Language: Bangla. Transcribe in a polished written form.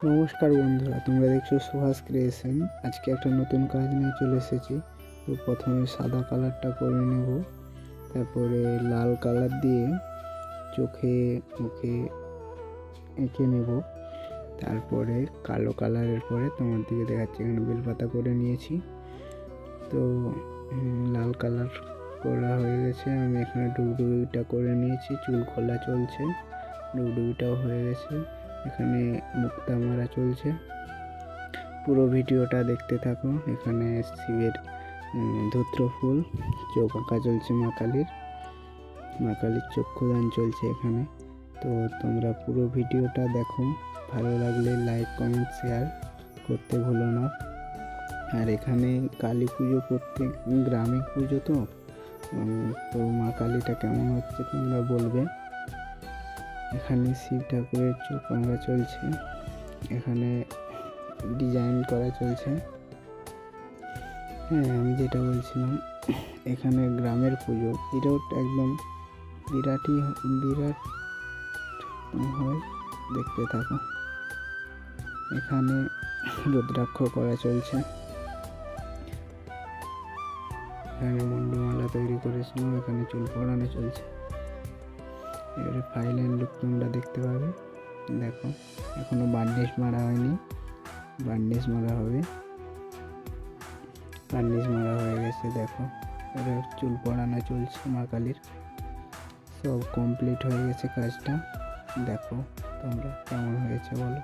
নমস্কার বন্ধুরা, তোমরা দেখছো সুহাস ক্রিয়েশন। আজকে একটা নতুন কাজ নিয়ে চলে এসেছি। তো প্রথমে সাদা কালারটা করে নেব, তারপরে লাল কালার দিয়ে চোখে মুখে এঁকে নেব, তারপরে কালো কালারের পরে তোমার দিকে দেখাচ্ছি এখানে বেলপাতা করে নিয়েছি। তো লাল কালার করা হয়ে গেছে। আমি এখানে ডুগডুগিটা করে নিয়েছি, চুল খোলা চলছে, ডুগডুগিটাও হয়ে গেছে, এখানে মুক্তা মারা চলছে। পুরো ভিডিওটা দেখতে থাকো। এখানে শিবের ধূত্র ফুল, চোখ আঁকা চলছে মা কালীর চক্ষুদান চলছে এখানে। তো তোমরা পুরো ভিডিওটা দেখো, ভালো লাগলে লাইক কমেন্ট শেয়ার করতে ভুলো না। আর এখানে কালী পুজো, প্রত্যেক গ্রামে পুজো, তো মা কালীটা কেমন হচ্ছে তোমরা বলবে। এখানে শিব ঠাকুরের চোখ আঁকা চলছে, এখানে ডিজাইন করা চলছে। হ্যাঁ, আমি যেটা বলছিলাম, এখানে গ্রামের পুজো একদম বিরাট হয়, দেখতে থাকো। এখানে রুদ্রাক্ষ করা চলছে, এখানে মুন্ডমালা তৈরি করেছিলাম, এখানে চুল পড়ানো চলছে। এবারে ফাইনাল লুক তোমরা দেখতে পাবে। দেখো, এখনো বার্নিশ মারা হয়নি, বার্নিশ মারা হবে। বার্নিশ মারা হয়ে গেছে। দেখো, এবার চুল পড়ানো চলছে মা কালীর। সব কমপ্লিট হয়ে গেছে কাজটা। দেখো তোমরা কেমন হয়েছে বলো।